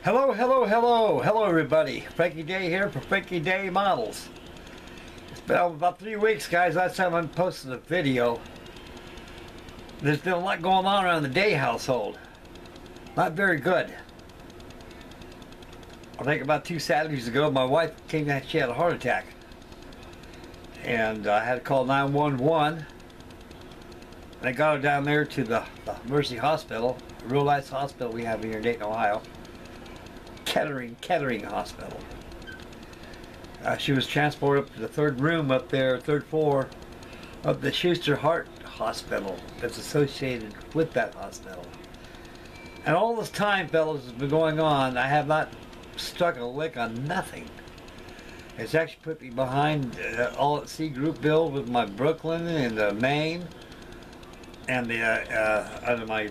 Hello, hello, hello, hello everybody. Frankie Day here for Frankie Day Models. It's been about 3 weeks, guys. Last time I posted a video. There's been a lot going on around the Day household. Not very good. I think about 2 Saturdays ago, my wife came down, she had a heart attack. And I had to call 911. And I got her down there to the Mercy Hospital, a real nice hospital we have here in Dayton, Ohio. Kettering Hospital. She was transported up to the 3rd room up there, 3rd floor of the Schuster Heart Hospital that's associated with that hospital. And all this time, fellas, has been going on. I have not struck a lick on nothing. It's actually put me behind all at sea group bill with my Brooklyn and Maine, and the my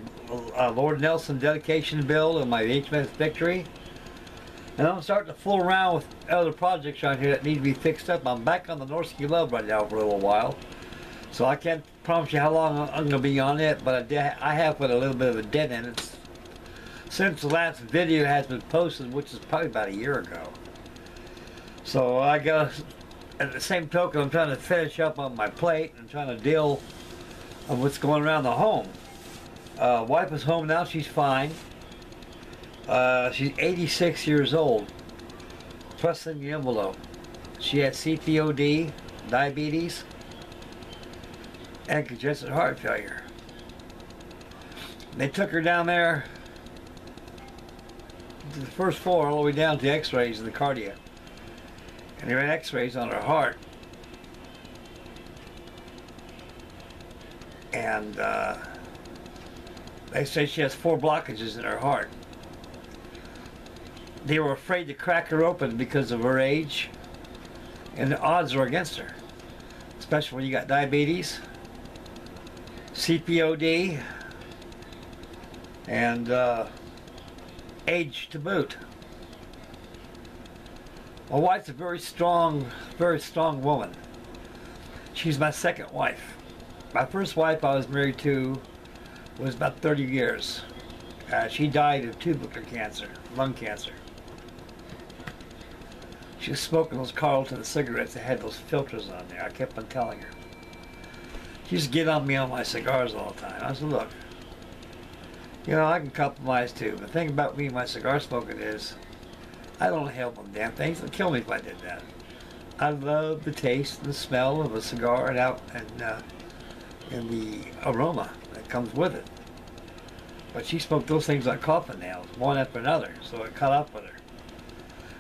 Lord Nelson dedication bill and my HMS Victory. And I'm starting to fool around with other projects around here that need to be fixed up. I'm back on the North Ski Love right now for a little while. So I can't promise you how long I'm going to be on it, but I have put a little bit of a dent in it since the last video has been posted, which is probably about a year ago. So I got, at the same token, I'm trying to finish up on my plate and trying to deal with what's going around the home. Wife is home now, she's fine. She's 86 years old. Plus in the envelope. She had CPOD, diabetes, and congestive heart failure. They took her down there to the 1st floor all the way down to x-rays of the cardiac. And they ran x-rays on her heart. And they say she has 4 blockages in her heart. They were afraid to crack her open because of her age, and the odds are against her, especially when you got diabetes, CPOD, and age to boot. My wife's a very strong woman. She's my 2nd wife. My 1st wife I was married to was about 30 years. She died of tubercular cancer, lung cancer. She was smoking those Carlton cigarettes that had those filters on there. I kept on telling her. She used to get on me on my cigars all the time. I said, look, you know, I can compromise too. The thing about me and my cigar smoking is I don't inhale them damn things. It'd kill me if I did that. I love the taste and the smell of a cigar and the aroma that comes with it. But she smoked those things like coffin nails, one after another, so it caught up with her.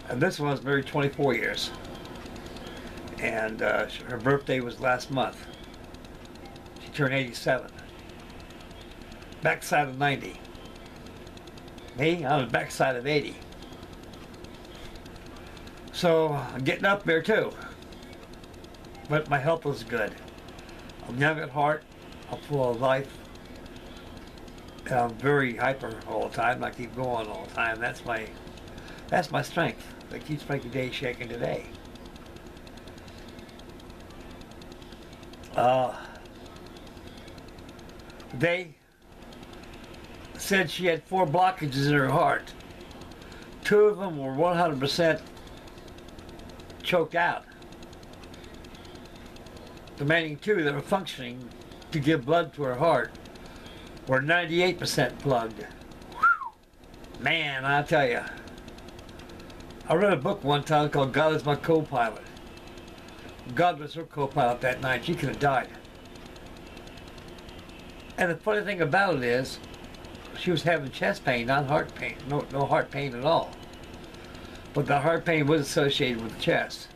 And this one was married 24 years. And her birthday was last month. She turned 87. Backside of 90. Me, I'm the backside of 80. So I'm getting up there too. But my health was good. I'm young at heart. I'm full of life. And I'm very hyper all the time. I keep going all the time. That's my strength that keeps Frankie Day shaking today. They said she had 4 blockages in her heart. 2 of them were 100% choked out. The remaining 2 that were functioning to give blood to her heart were 98% plugged. Man, I tell you. I read a book one time called God is My Co-Pilot. God was her co-pilot that night. She could have died. And the funny thing about it is, she was having chest pain, not heart pain. No heart pain at all. But the heart pain was associated with the chest.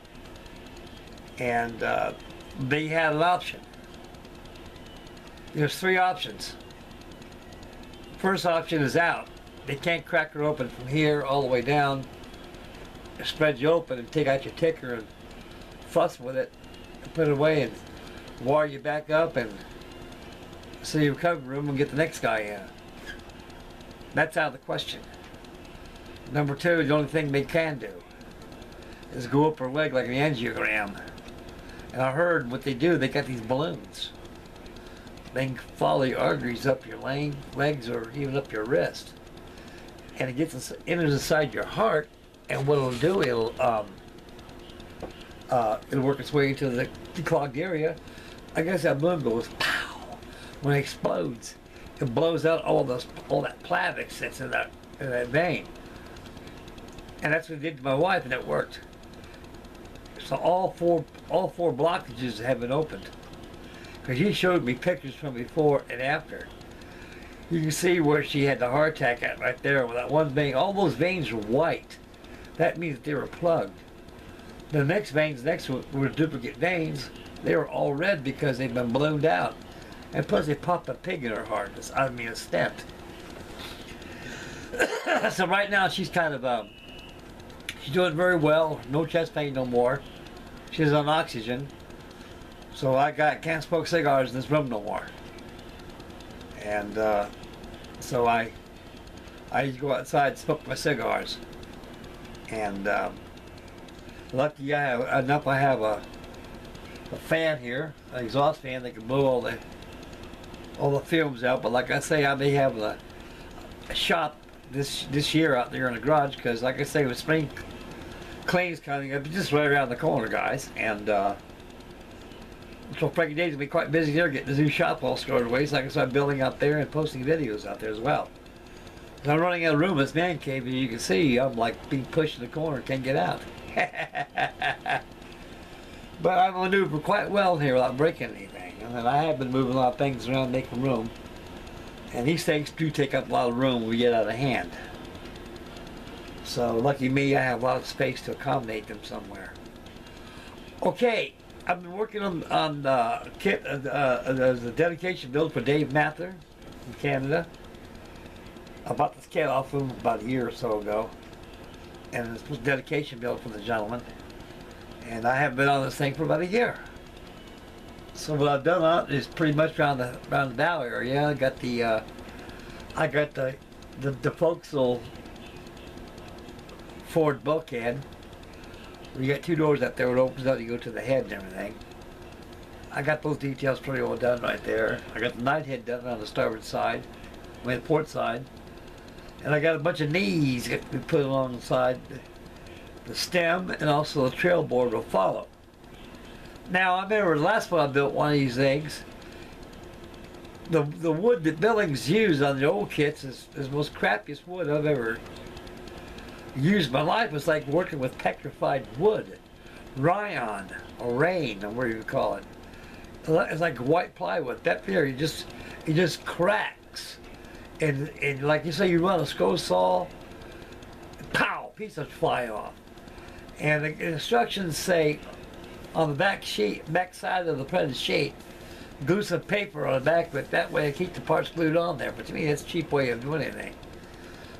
And they had an option. There's 3 options. First option is out. They can't crack her open from here all the way down. Spread you open and take out your ticker and fuss with it and put it away and wire you back up and see your recovery room and get the next guy in. That's out of the question. Number 2, the only thing they can do is go up her leg like an angiogram. And I heard what they do, they got these balloons. They can follow your arteries up your legs or even up your wrist. and it enters inside your heart, and what it'll do, it'll work its way into the clogged area. I guess that balloon goes pow when it explodes. It blows out all that plavix that's in that vein, and that's what it did to my wife, and it worked. So all four blockages have been opened. Because she showed me pictures from before and after. You can see where she had the heart attack at right there with that one vein. All those veins are white. That means they were plugged. The next veins next were duplicate veins. They were all red because they've been ballooned out. And plus they popped a pig in her heart. A stent. So right now she's kind of, she's doing very well. No chest pain no more. She's on oxygen. So I can't smoke cigars in this room no more. And so I used to go outside and smoke my cigars. And lucky I have a fan here, an exhaust fan that can blow all the fumes out. But like I say, I may have a shop this year out there in the garage, because like I say, with spring clean's coming up just right around the corner, guys. And so Frankie Day's gonna be quite busy there getting the new shop all squared away, so I can start building out there and posting videos out there as well. And I'm running out of room in this man cave, and you can see I'm like being pushed in the corner, can't get out. But I maneuver quite well here without breaking anything. And I have been moving a lot of things around, making room. And these things do take up a lot of room when we get out of hand. So lucky me, I have a lot of space to accommodate them somewhere. Okay. I've been working on the kit, the dedication build for Dave Mather in Canada. I bought this kit off him about a year or so ago, and it's a dedication build for the gentleman. And I haven't been on this thing for about a year. So what I've done on it is pretty much around the bow area. I got the Foxel Ford bulkhead. You got two doors up there, it opens up, you go to the head and everything. I got those details pretty well done right there. I got the night head done on the starboard side, the port side. And I got a bunch of knees that we put along the side. The stem and also the trail board will follow. Now I remember the last one I built one of these things. The wood that Billings used on the old kits is the most crappiest wood I've ever used in my life. Was like working with petrified wood, rayon or rain, or whatever you call it. It's like white plywood. That there, it just cracks, and like you say, you run a screw saw, pow, pieces fly off. And the instructions say on the back side of the printed sheet, glue some paper on the back of it. That way, I keep the parts glued on there. But to me, that's a cheap way of doing anything.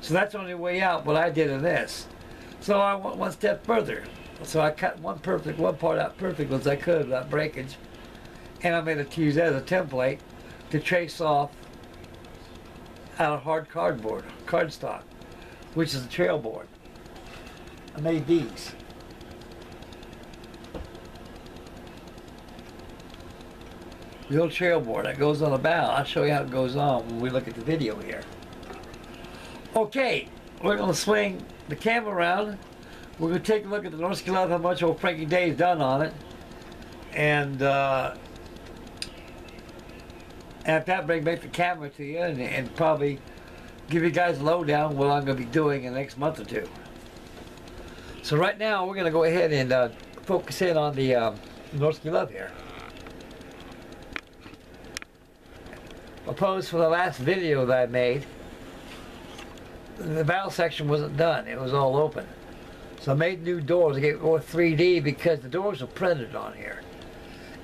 So that's the only way out, what I did in this. So I went one step further. So I cut one part out perfect as I could without breakage. And I made it to use that as a template to trace off out of hard cardstock, which is a trail board. I made these. The old trail board that goes on the bow. I'll show you how it goes on when we look at the video here. Okay, we're going to swing the camera around. We're going to take a look at the North Glove, how much old Frankie Day's done on it. And after that, bring back the camera to you and probably give you guys a lowdown what I'm going to be doing in the next month or two. So right now, we're going to go ahead and focus in on the North Glove here. Opposed for the last video that I made, the valve section wasn't done. It was all open. So I made new doors to get more 3D because the doors are printed on here.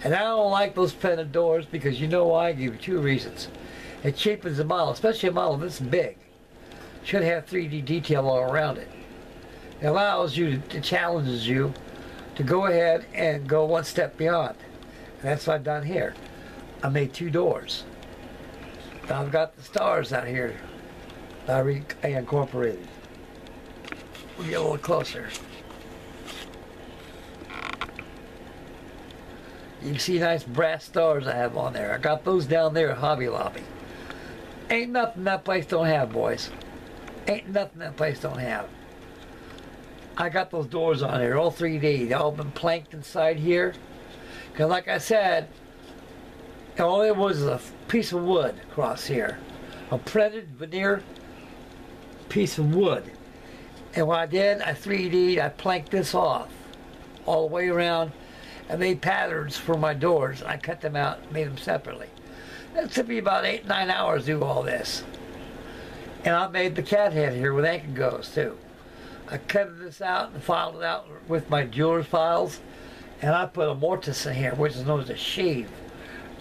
And I don't like those printed doors because you know why? I give you two reasons. It cheapens the model, especially a model this big. Should have 3D detail all around it. It allows you, it challenges you to go ahead and go one step beyond. And that's what I've done here. I made two doors. Now I've got the stars out here I incorporated. We'll get a little closer. You can see nice brass stars I have on there. I got those down there at Hobby Lobby. Ain't nothing that place don't have, boys. Ain't nothing that place don't have. I got those doors on there, all 3D. They all been planked inside here. Because like I said, all it was a piece of wood across here. A printed veneer piece of wood. And what I did, I 3D'd, I planked this off all the way around and made patterns for my doors. I cut them out and made them separately. It took me about 8-9 hours to do all this. And I made the cat head here with anchor goes too. I cut this out and filed it out with my jeweler's files, and I put a mortise in here, which is known as a sheave.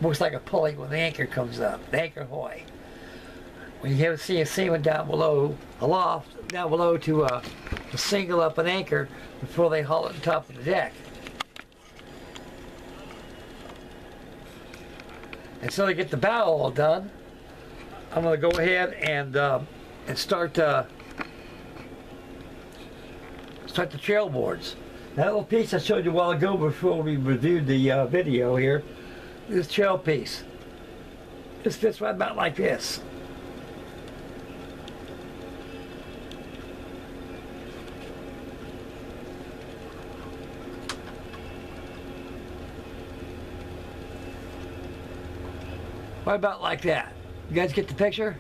Looks like a pulley when the anchor comes up, the anchor hoy. When you ever see a seaman down below, aloft, down below to single up an anchor before they haul it on top of the deck. And so to get the bow all done, I'm going to go ahead and start the trail boards. That little piece I showed you a while ago before we reviewed the video here, this trail piece. This fits right about like this. Right about like that. You guys get the picture?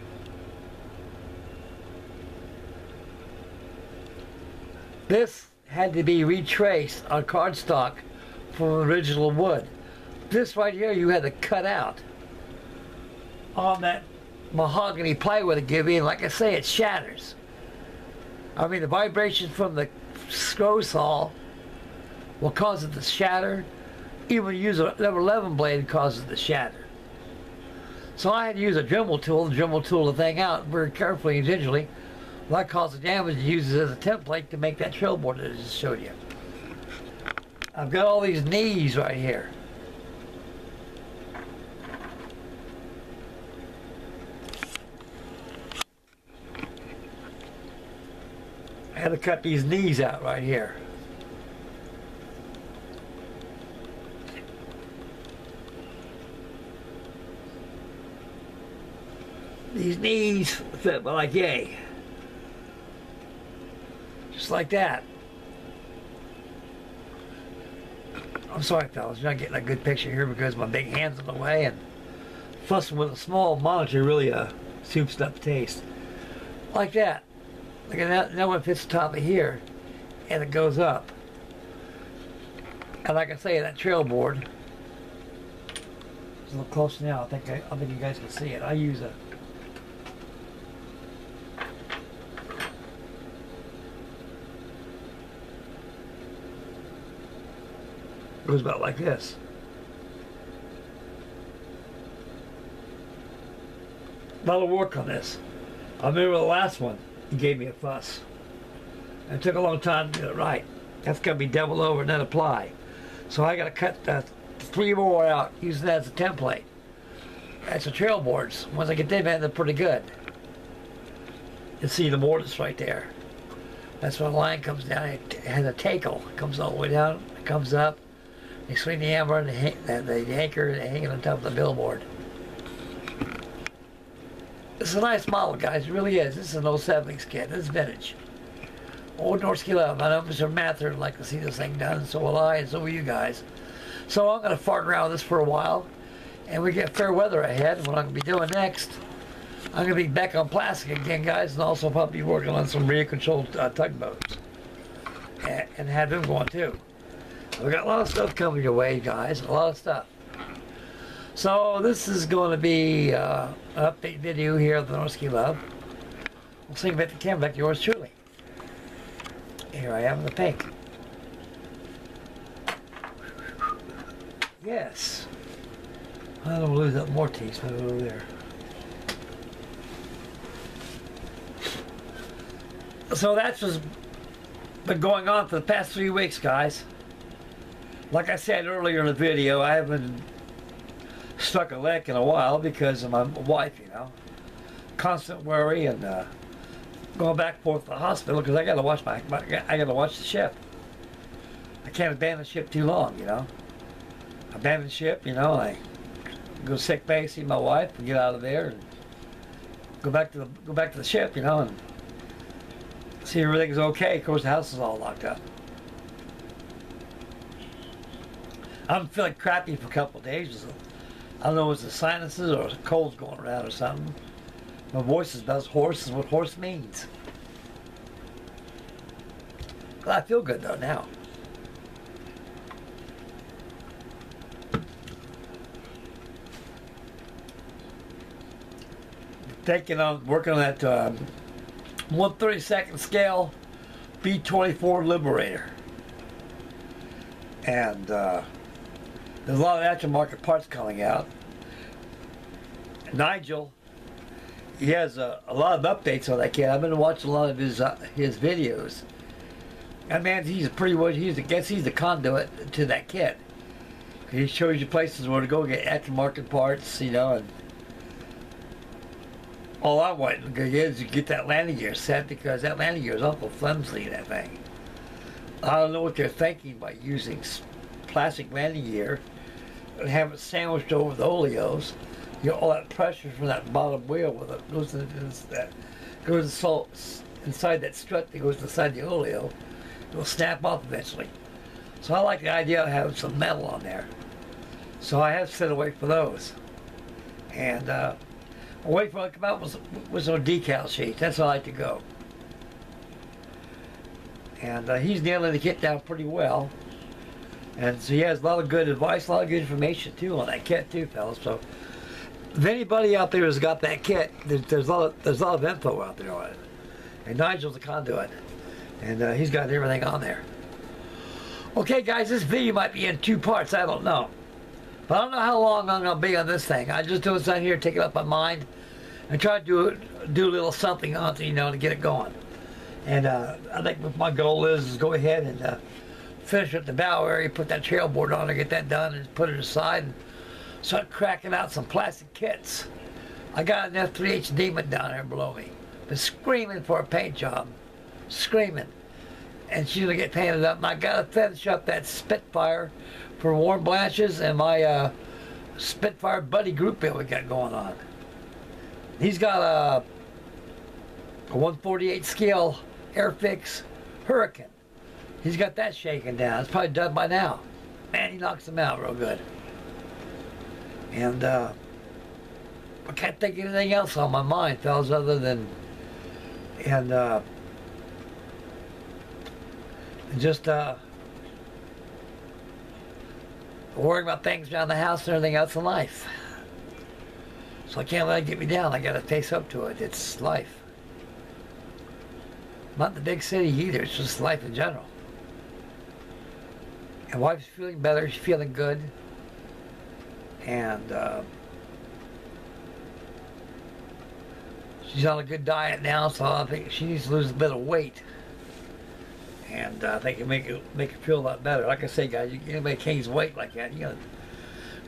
This had to be retraced on cardstock from original wood. This right here you had to cut out on that mahogany plywood it gave you, and like I say, it shatters. I mean, the vibration from the screw saw will cause it to shatter. Even when you use a number 11 blade, causes it to shatter. So I had to use a Dremel tool to Dremel tool the thing out very carefully and gingerly. Well, that caused the damage to use it as a template to make that trail board that I just showed you. I've got all these knees right here. I had to cut these knees out right here. These knees fit like yay. Just like that. I'm sorry, fellas, you're not getting a good picture here because my big hand's in the way, and fussing with a small monitor really souped up taste. Like that. Look at that. That one fits the top of here, and it goes up. And like I say, that trail board. It's a little close now. I think you guys can see it. I use a goes about like this. A lot of work on this. I remember the last one, he gave me a fuss. And it took a long time to get it right. That's going to be double over and then apply. So I got to cut 3 more out using that as a template. That's the trail boards. Once I get them in, they're pretty good. You see the mortise right there. That's when the line comes down. It has a tackle. It comes all the way down. It comes up. They swing the hammer and the anchor and they hang it on top of the billboard. It's a nice model, guys. It really is. This is an old 70s kit. This is vintage. Old Norski Love. I know Mr. Mather would like to see this thing done, and so will I, and so will you guys. So I'm going to fart around with this for a while, and we get fair weather ahead. What I'm going to be doing next, I'm going to be back on plastic again, guys, and also probably working on some rear-controlled tugboats. And have them going, too. We got a lot of stuff coming your way, guys. A lot of stuff. So this is going to be an update video here of the Norski Love. We'll see you back to the camera, back to yours truly. Here I am in the pink. Yes. I don't lose that mortise right over there. So that's just been going on for the past 3 weeks, guys. Like I said earlier in the video, I haven't struck a lick in a while because of my wife, you know. Constant worry and going back and forth to the hospital because I gotta watch I gotta watch the ship. I can't abandon the ship too long, you know. Abandon the ship, you know. I go sick bay, see my wife, and get out of there, and go back to the ship, you know, and See, everything's okay. Of course, the house is all locked up. I'm feeling crappy for a couple of days. I don't know if it's the sinuses or the cold's going around or something. My voice is about hoarse as what hoarse means. But I feel good though now. Working on that 1/32 scale B24 Liberator. And there's a lot of aftermarket parts coming out. Nigel, he has a lot of updates on that kit. I've been watching a lot of his videos. And man, he's the conduit to that kit. He shows you places where to go get aftermarket parts, you know, and all I want is to get that landing gear set, because that landing gear is awful flimsy, that thing. I don't know what they're thinking by using plastic landing gear and have it sandwiched over the oleos. You know, all that pressure from that bottom wheel with it goes inside that strut that goes inside the oleo. It will snap off eventually. So I like the idea of having some metal on there. So I have set away for those. And I'm waiting for it to come out with some decal sheets. That's how I like to go. And he's nailing the kit down pretty well. And so he has a lot of good advice, a lot of good information too on that kit too, fellas. So if anybody out there has got that kit, there's a lot of info out there on it. And Nigel's the conduit. And he's got everything on there. Okay guys, this video might be in 2 parts, I don't know. But I don't know how long I'm going to be on this thing. I just do it down here, take it up my mind, and try to do a little something on it, you know, to get it going. And I think what my goal is go ahead and finish up the bow area, put that trail board on there, get that done, and put it aside, and start cracking out some plastic kits. I got an F3H Demon down there below me. Been screaming for a paint job. Screaming. And she's going to get painted up. And I got to finish up that Spitfire for Warm Blanches and my Spitfire Buddy group build we got going on. He's got a 1/48 scale Airfix Hurricane. He's got that shaking down. It's probably done by now. Man, he knocks them out real good. And I can't think of anything else on my mind, fellas, other than just worrying about things around the house and everything else in life. So I can't let it get me down. I got to face up to it. It's life. Not the big city either. It's just life in general. And wife's feeling better. She's feeling good. And she's on a good diet now, so I think she needs to lose a bit of weight. And I think it make her feel a lot better. Like I say, guys, anybody gains weight like that, you gotta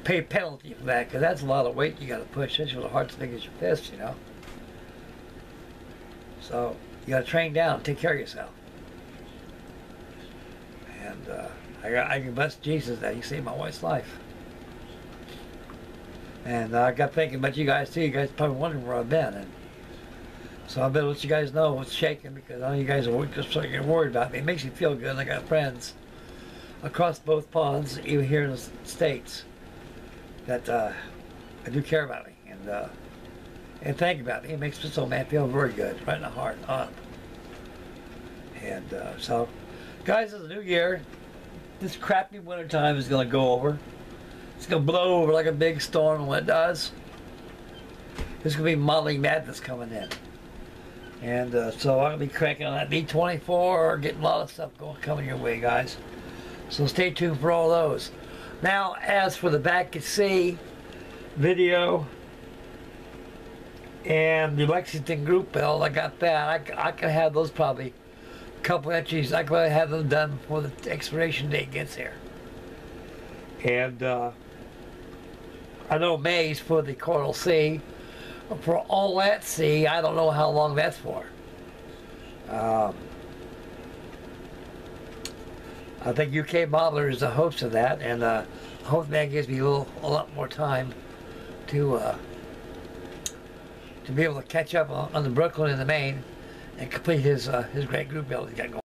pay a penalty for that, because that's a lot of weight you gotta push, especially with a heart as big as your fist, you know. So you gotta train down, take care of yourself. And I can bless Jesus that He saved my wife's life. And I got thinking about you guys too. You guys probably wondering where I've been. And so I better let you guys know what's shaking, because I know you guys are just sort of getting worried about me. It makes me feel good. And I got friends across both ponds, even here in the States, that do care about me and think about me. It makes this old man feel very good, right in the heart, on. And so, guys, it's a new year. This crappy winter time is going to go over. It's going to blow over like a big storm, and when it does, there's going to be modeling madness coming in. And so I'm going to be cranking on that B24, getting a lot of stuff coming your way, guys. So stay tuned for all those. Now, as for the back at sea video and the Lexington group build, I got that. I can have those probably a couple entries. I can have them done before the expiration date gets here. And I know May's for the Coral Sea. For all that sea, I don't know how long that's for. I think UK Modeler is the host of that, and I hope that gives me a lot more time to be able to catch up on the Brooklyn and the Maine, and complete his great group build he's got going.